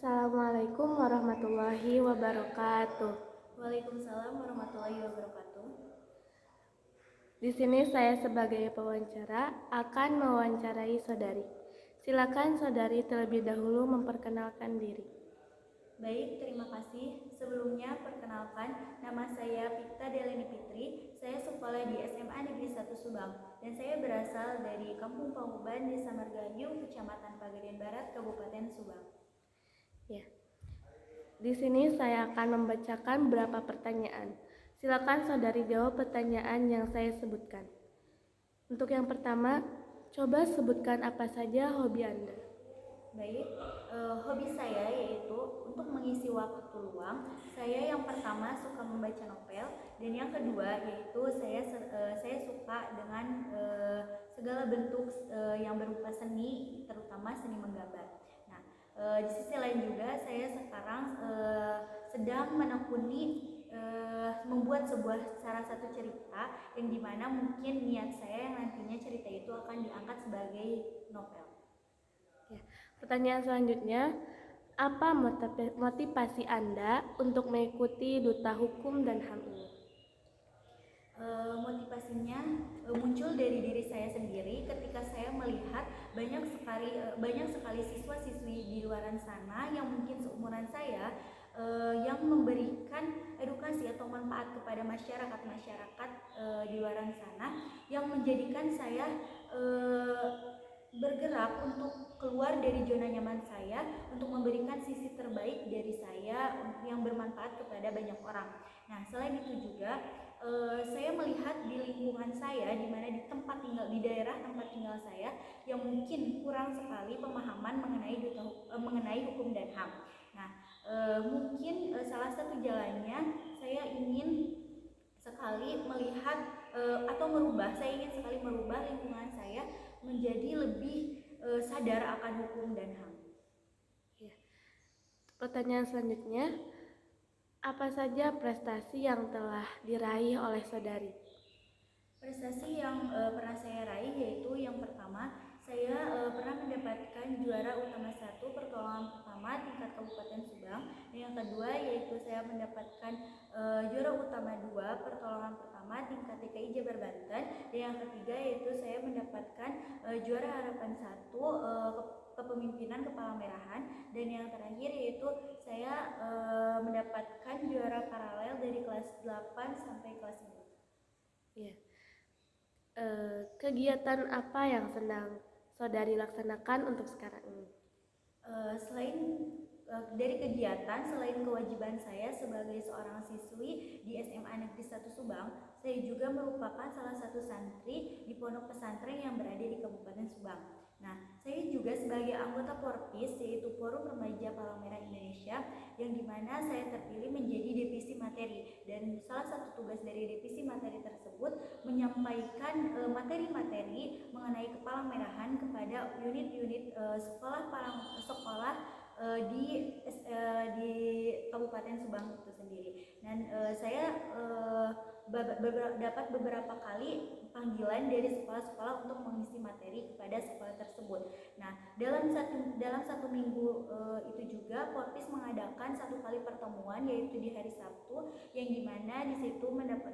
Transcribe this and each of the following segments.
Assalamualaikum warahmatullahi wabarakatuh. Waalaikumsalam warahmatullahi wabarakatuh. Di sini saya sebagai pewawancara akan mewawancarai saudari. Silakan saudari terlebih dahulu memperkenalkan diri. Baik, terima kasih. Sebelumnya perkenalkan, nama saya Pita Deleni Fitri. Saya sekolah di SMA Negeri 1 Subang dan saya berasal dari Kampung Panguban, Desa Margahayu, Kecamatan Pagadian Barat, Kabupaten Subang. Ya. Di sini saya akan membacakan beberapa pertanyaan. Silakan saudari jawab pertanyaan yang saya sebutkan. Untuk yang pertama, coba sebutkan apa saja hobi Anda. Baik, hobi saya yaitu untuk mengisi waktu luang. Saya yang pertama suka membaca novel dan yang kedua yaitu saya suka dengan segala bentuk yang berupa seni, terutama seni menggambar. Nah, di sisi lain juga saya sekarang sedang menekuni membuat salah satu cerita yang dimana mungkin niat saya yang nantinya cerita itu akan diangkat sebagai novel. Ya. Pertanyaan selanjutnya, apa motivasi Anda untuk mengikuti Duta Hukum dan HAM ini? Motivasinya muncul dari diri saya sendiri ketika saya melihat banyak sekali siswa-siswi di luar sana yang mungkin seumuran saya yang memberikan edukasi atau manfaat kepada masyarakat di luar sana yang menjadikan saya bergerak untuk keluar dari zona nyaman saya untuk memberikan sisi terbaik dari saya yang bermanfaat kepada banyak orang. Nah, selain itu juga saya melihat di lingkungan saya, di mana di daerah tempat tinggal saya yang mungkin kurang sekali pemahaman mengenai hukum dan HAM. Nah, mungkin salah satu jalannya saya ingin sekali melihat saya ingin sekali merubah lingkungan saya menjadi lebih sadar akan hukum dan HAM. Ya. Pertanyaan selanjutnya, apa saja prestasi yang telah diraih oleh saudari? Prestasi yang pernah saya raih yaitu yang pertama, saya pernah mendapatkan juara utama 1 pertolongan pertama tingkat Kabupaten Subang, dan yang kedua yaitu saya mendapatkan juara utama 2 pertolongan pertama tingkat DKI Jabar Banten, dan yang ketiga yaitu saya mendapatkan juara harapan 1 kepemimpinan Kepala Merahan, dan yang terakhir yaitu saya mendapatkan juara paralel dari kelas 8 sampai kelas 9. Ya. Kegiatan apa yang sedang saudari laksanakan untuk sekarang ini? Dari kegiatan, selain kewajiban saya sebagai seorang siswi di SMA Negeri 1 Subang, saya juga merupakan salah satu santri di pondok pesantren yang berada di Kabupaten Subang. Nah, saya juga sebagai anggota Porpis, yaitu Forum Remaja Palang Merah Indonesia, yang dimana saya terpilih menjadi divisi materi, dan salah satu tugas dari divisi materi tersebut menyampaikan materi-materi mengenai Kepalang Merahan kepada unit-unit sekolah di Kabupaten Subang itu sendiri. Dan saya dapat beberapa kali panggilan dari sekolah-sekolah untuk mengisi materi kepada sekolah tersebut. Nah, dalam satu minggu itu juga Porpis mengadakan satu kali pertemuan, yaitu di hari Sabtu, yang dimana di situ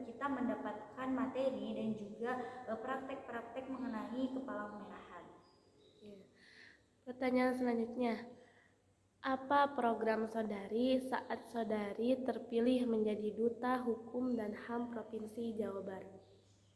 kita mendapatkan materi dan juga praktek-praktek mengenai Kepalang Merahan. Ya. Pertanyaan selanjutnya, apa program saudari saat saudari terpilih menjadi Duta Hukum dan HAM Provinsi Jawa Barat?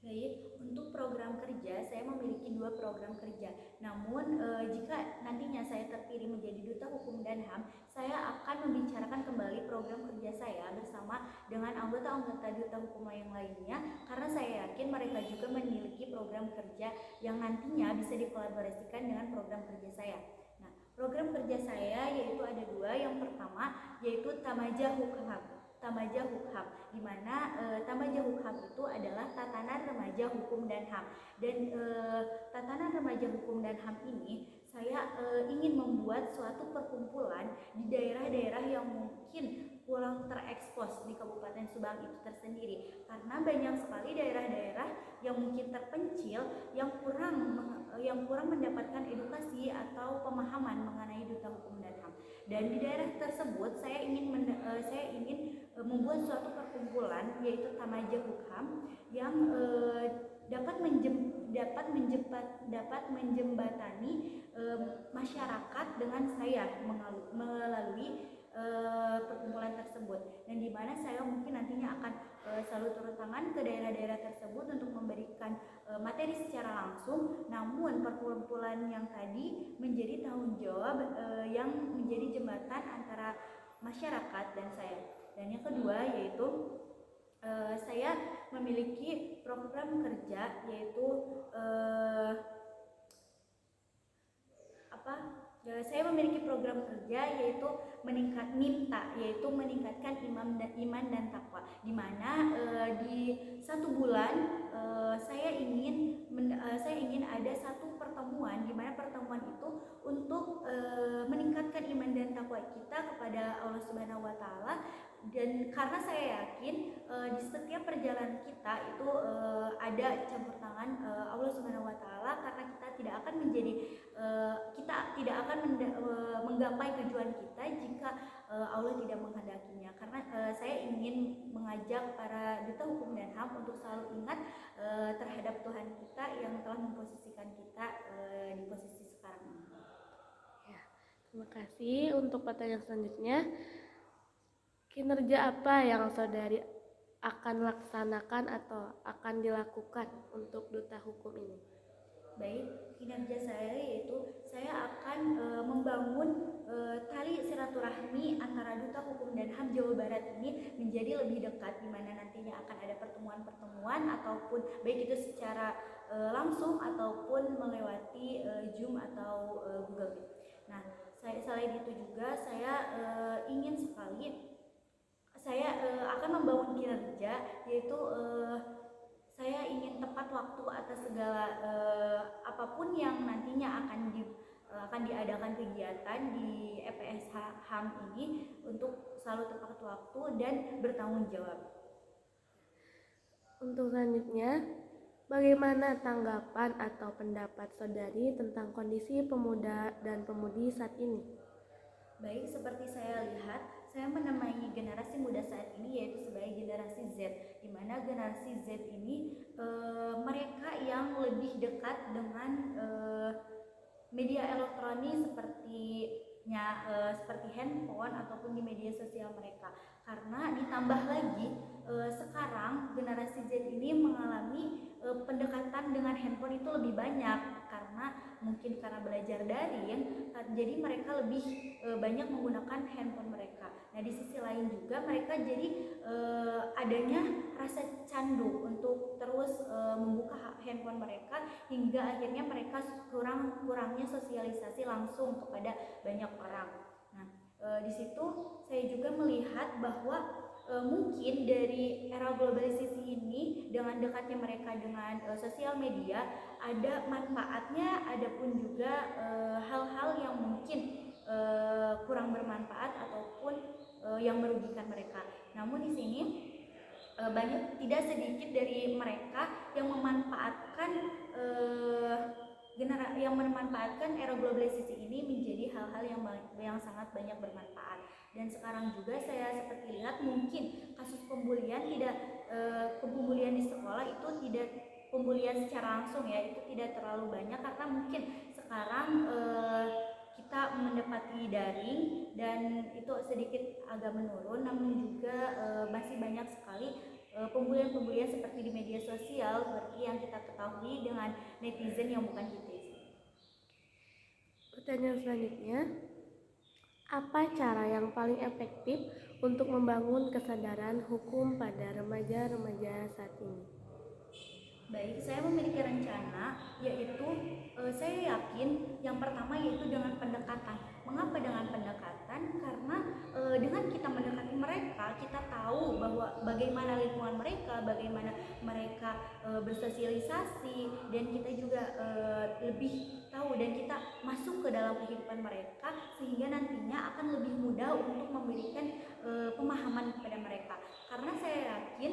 Baik, untuk program kerja saya memiliki 2 program kerja. Namun jika nantinya saya terpilih menjadi Duta Hukum dan HAM, saya akan membicarakan kembali program kerja saya bersama dengan anggota-anggota Duta Hukum yang lainnya, karena saya yakin mereka juga memiliki program kerja yang nantinya bisa dikolaborasikan dengan program kerja saya. Nah, program kerja saya yaitu ada 2. Yang pertama yaitu Tamaja Hukham, di mana Tamaja Hukham itu adalah Tatanan Remaja Hukum dan HAM. Dan Tatanan Remaja Hukum dan HAM ini saya ingin membuat suatu perkumpulan di daerah-daerah yang mungkin kurang terekspos di Kabupaten Subang itu tersendiri, karena banyak sekali daerah-daerah yang mungkin terpencil yang kurang mendapatkan edukasi atau pemahaman mengenai Duta Hukum dan HAM. Dan di daerah tersebut saya ingin membuat suatu perkumpulan yaitu Tamaja Hukum yang dapat menjembatani masyarakat dengan saya melalui perkumpulan tersebut, dan di mana saya mungkin nantinya akan selalu turun tangan ke daerah-daerah tersebut untuk memberikan materi secara langsung. Namun perkumpulan yang tadi menjadi tanggung jawab yang menjadi jembatan antara masyarakat dan saya. Dan yang kedua yaitu saya memiliki program kerja yaitu saya memiliki program kerja yaitu meningkatkan iman dan takwa, di mana di 1 bulan saya ingin ada satu pertemuan, di mana pertemuan itu untuk meningkatkan iman dan takwa kita kepada Allah Subhanahu wa taala. Dan karena saya yakin di setiap perjalanan kita itu ada campur tangan Allah Subhanahu wa taala, karena kita tidak akan menggapai tujuan kita jika Allah tidak menghendakinya. Karena saya ingin mengajak para duta hukum dan HAM untuk selalu ingat terhadap Tuhan kita yang telah memposisikan kita di posisi sekarang ini. Ya, terima kasih. Untuk pertanyaan selanjutnya, kinerja apa yang saudari akan laksanakan atau akan dilakukan untuk duta hukum ini? Baik, kinerja saya yaitu saya akan membangun tali silaturahmi antara Duta Hukum dan HAM Jawa Barat ini menjadi lebih dekat, di mana nantinya akan ada pertemuan-pertemuan ataupun baik itu secara langsung ataupun melewati Zoom atau Google Meet. Nah, selain itu juga saya ingin sekali saya akan membangun kinerja yaitu saya ingin tepat waktu atas segala apapun yang nantinya akan diadakan kegiatan di EPSH HAM ini, untuk selalu tepat waktu dan bertanggung jawab. Untuk selanjutnya, bagaimana tanggapan atau pendapat saudari tentang kondisi pemuda dan pemudi saat ini? Baik, seperti saya lihat, saya menemani generasi muda saat ini yaitu sebagai generasi Z, di mana generasi Z ini mereka yang lebih dekat dengan media elektronik seperti handphone ataupun di media sosial mereka. Karena ditambah lagi sekarang generasi Z ini mengalami pendekatan dengan handphone itu lebih banyak, karena belajar daring, jadi mereka lebih banyak menggunakan handphone mereka. Nah, di sisi lain juga mereka jadi adanya rasa candu untuk terus membuka handphone mereka, hingga akhirnya mereka kurangnya sosialisasi langsung kepada banyak orang. Nah, di situ saya juga melihat bahwa mungkin dari era globalisasi ini, dengan dekatnya mereka dengan sosial media, ada manfaatnya, adapun juga hal-hal yang mungkin kurang bermanfaat ataupun yang merugikan mereka. Namun di sini tidak sedikit dari mereka yang memanfaatkan era globalisasi ini menjadi hal-hal yang sangat banyak bermanfaat. Dan sekarang juga saya seperti lihat mungkin kasus pembulian pembulian di sekolah itu tidak pembulian secara langsung ya, itu tidak terlalu banyak, karena mungkin sekarang kita mendapati daring dan itu sedikit agak menurun. Namun juga masih banyak sekali pembulian seperti di media sosial, seperti yang kita ketahui dengan netizen yang bukan netizen. Pertanyaan selanjutnya, apa cara yang paling efektif untuk membangun kesadaran hukum pada remaja-remaja saat ini? Baik, saya memiliki rencana, yaitu saya yakin yang pertama yaitu dengan pendekatan. Mengapa dengan pendekatan? Karena dengan kita mendekati mereka, kita tahu bahwa bagaimana lingkungan mereka, bagaimana mereka bersosialisasi, dan kita juga lebih tahu dan kita masuk ke dalam kehidupan mereka, sehingga nantinya akan lebih mudah untuk memberikan pemahaman kepada mereka. Karena saya yakin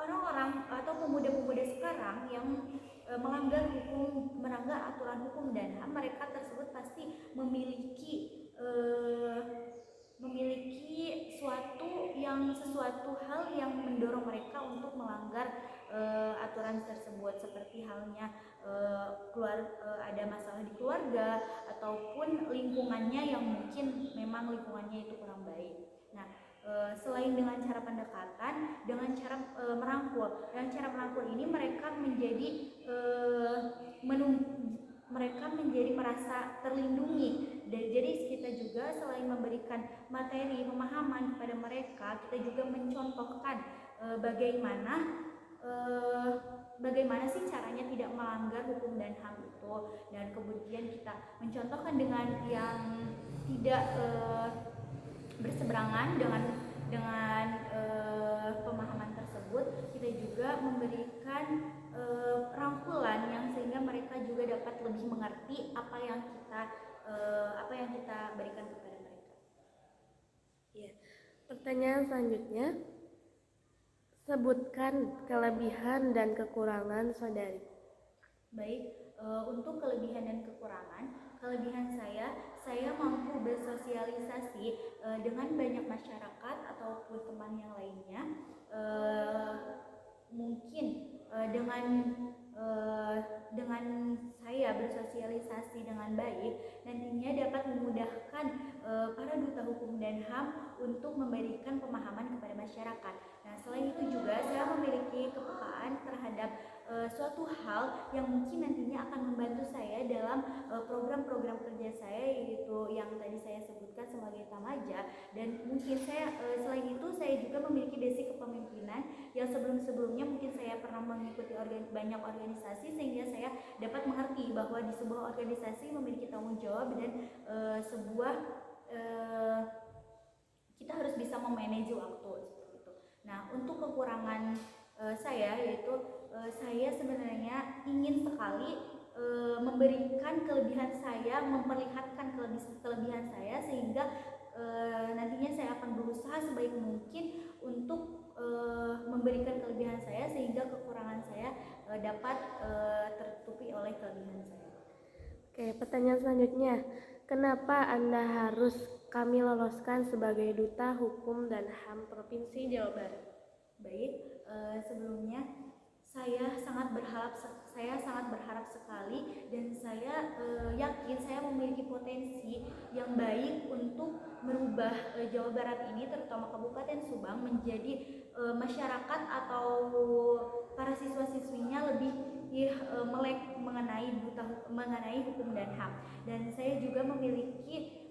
orang-orang atau pemuda-pemuda sekarang yang melanggar aturan hukum dan HAM, mereka tersebut pasti memiliki suatu hal yang mendorong mereka untuk melanggar aturan tersebut, seperti halnya ada masalah di keluarga ataupun lingkungannya yang mungkin memang lingkungannya itu kurang baik. Nah, selain dengan cara pendekatan, dengan cara merangkul. Dengan cara merangkul ini mereka menjadi mereka menjadi merasa terlindungi. Dan jadi kita juga selain memberikan materi pemahaman kepada mereka, kita juga mencontohkan bagaimana sih caranya tidak melanggar hukum dan HAM itu, dan kemudian kita mencontohkan dengan yang tidak berseberangan dengan pemahaman tersebut. Kita juga memberikan rangkulan yang sehingga mereka juga dapat lebih mengerti apa yang kita berikan kepada mereka. Ya. Pertanyaan selanjutnya, sebutkan kelebihan dan kekurangan saudari. Baik, untuk kelebihan dan kelebihan saya mampu bersosialisasi dengan banyak masyarakat ataupun teman yang lainnya. Mungkin dengan saya bersosialisasi dengan baik, nantinya dapat memudahkan para duta hukum dan HAM untuk memberikan pemahaman kepada masyarakat. Nah, selain itu juga saya memiliki kepekaan terhadap suatu hal yang mungkin nantinya akan membantu saya dalam program-program kerja saya, yaitu yang tadi saya sebutkan sebagai tamaja. Dan mungkin selain itu saya juga memiliki basic kepemimpinan yang sebelum-sebelumnya mungkin saya pernah mengikuti banyak organisasi, sehingga saya dapat mengerti bahwa di sebuah organisasi memiliki tanggung jawab dan kita harus bisa memanage waktu seperti itu. Nah, untuk kekurangan saya, yaitu saya sebenarnya ingin sekali memberikan kelebihan saya, memperlihatkan kelebihan saya, sehingga nantinya saya akan berusaha sebaik mungkin untuk memberikan kelebihan saya, sehingga kekurangan saya dapat tertutupi oleh kelebihan saya. Oke, pertanyaan selanjutnya, kenapa Anda harus kami loloskan sebagai Duta Hukum dan HAM Provinsi Jawa Barat? Baik, sebelumnya saya sangat berharap sekali, dan saya yakin saya memiliki potensi yang baik untuk merubah Jawa Barat ini, terutama Kabupaten Subang, menjadi masyarakat atau para siswa-siswinya lebih melek mengenai hukum dan HAM. Dan saya juga memiliki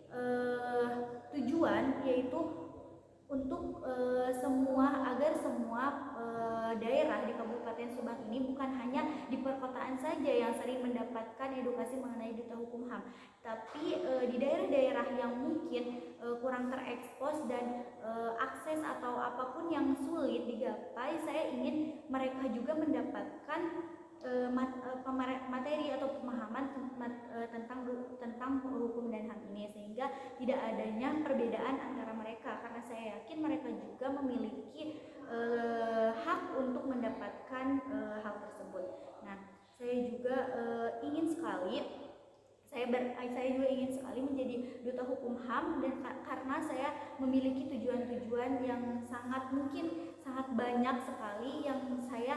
tujuan, yaitu untuk agar semua daerah di Kabupaten Subang ini bukan hanya di perkotaan saja yang sering mendapatkan edukasi mengenai duta hukum HAM, tapi di daerah-daerah yang mungkin kurang terekspos dan akses atau apapun yang sulit digapai, saya ingin mereka juga mendapatkan materi atau pemahaman tentang hukum dan HAM ini, sehingga tidak adanya perbedaan antara mereka, karena saya yakin mereka juga memiliki hak untuk mendapatkan hal tersebut. Nah, saya juga ingin sekali menjadi duta hukum HAM, dan karena saya memiliki tujuan-tujuan yang sangat banyak sekali yang saya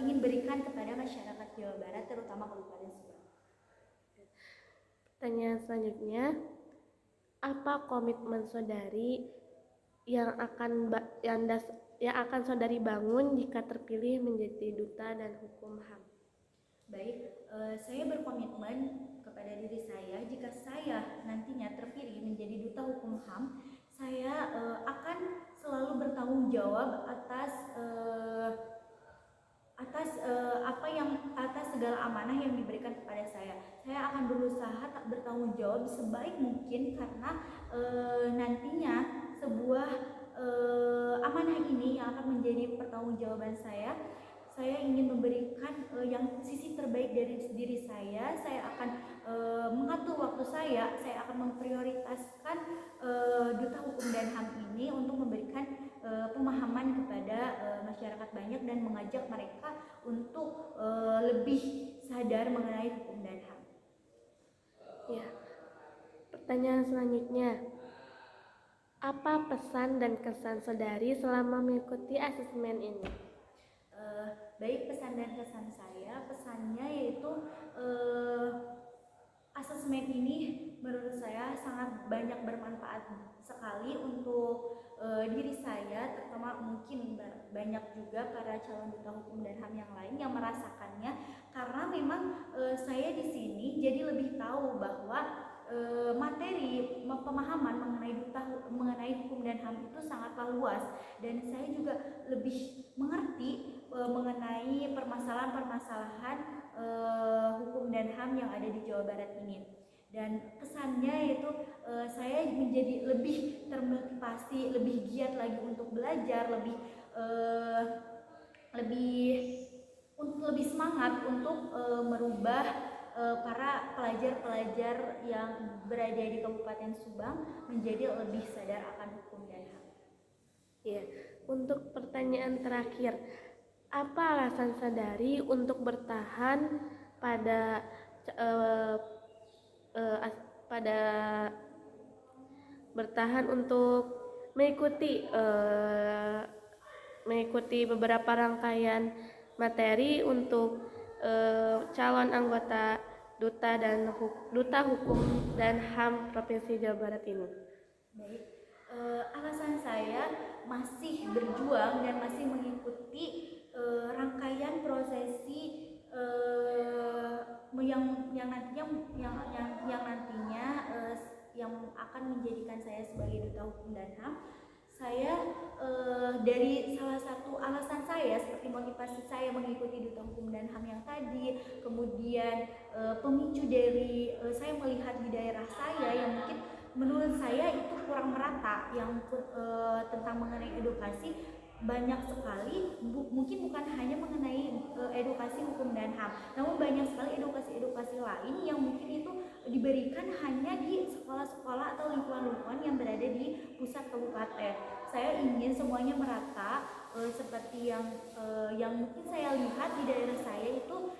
ingin berikan kepada masyarakat Jawa Barat, terutama Kabupaten Subang. Pertanyaan selanjutnya, apa komitmen saudari yang akan saudari bangun jika terpilih menjadi duta dan hukum HAM? Baik, saya berkomitmen kepada diri saya, jika saya nantinya terpilih menjadi duta hukum HAM, saya akan selalu bertanggung jawab atas segala amanah yang diberikan kepada saya. Saya akan berusaha tak bertanggung jawab sebaik mungkin, karena nantinya sebuah amanah ini yang akan menjadi pertanggungjawaban saya. Saya ingin memberikan yang sisi terbaik dari diri saya. Saya akan mengatur waktu saya akan memprioritaskan duta hukum dan HAM ini untuk memberikan pemahaman kepada masyarakat banyak, dan mengajak mereka untuk lebih sadar mengenai hukum dan HAM. Ya. Pertanyaan selanjutnya, Apa pesan dan kesan saudari selama mengikuti asesmen ini? Baik, pesan dan kesan saya, pesannya yaitu asesmen ini menurut saya sangat banyak bermanfaat sekali untuk diri saya, terutama mungkin banyak juga para calon duta hukum dan HAM yang lain yang merasakannya, karena memang saya di sini jadi lebih tahu bahwa materi pemahaman mengenai hukum dan HAM itu sangatlah luas, dan saya juga lebih mengerti mengenai permasalahan-permasalahan hukum dan HAM yang ada di Jawa Barat ini. Dan kesannya itu saya menjadi lebih termotivasi, lebih giat lagi untuk belajar, lebih semangat untuk merubah para pelajar-pelajar yang berada di Kabupaten Subang menjadi lebih sadar akan hukum dan HAM. Ya, untuk pertanyaan terakhir, apa alasan saudari untuk bertahan pada pada bertahan untuk mengikuti beberapa rangkaian materi untuk calon anggota duta hukum dan HAM Provinsi Jawa Barat ini? Baik, alasan saya masih berjuang dan masih mengikuti rangkaian prosesi yang akan menjadikan saya sebagai duta hukum dan HAM. Saya dari salah satu alasan saya seperti motivasi saya mengikuti duta hukum dan HAM yang tadi, kemudian pemicu dari saya melihat di daerah saya yang mungkin menurut saya itu kurang merata, yang tentang mengenai edukasi banyak sekali, mungkin bukan hanya mengenai edukasi hukum dan HAM, namun banyak sekali edukasi-edukasi lain yang mungkin itu diberikan hanya di sekolah-sekolah atau lingkungan-lingkungan yang berada di pusat kabupaten. Saya ingin semuanya merata, seperti yang mungkin saya lihat di daerah saya itu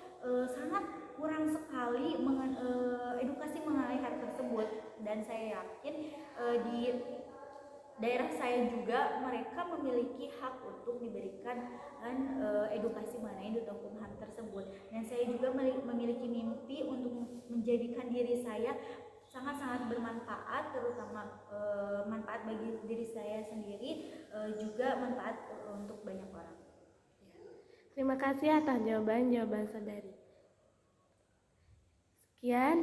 sangat kurang sekali edukasi mengenai hal tersebut, dan saya yakin di daerah saya juga mereka memiliki hak untuk diberikan edukasi mengenai duta hukum HAM tersebut, dan saya juga memiliki mimpi untuk menjadikan diri saya sangat-sangat bermanfaat, terutama manfaat bagi diri saya sendiri, juga manfaat untuk banyak orang. Terima kasih atas jawaban saudari. Sekian,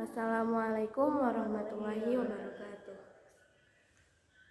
wassalamualaikum warahmatullahi wabarakatuh.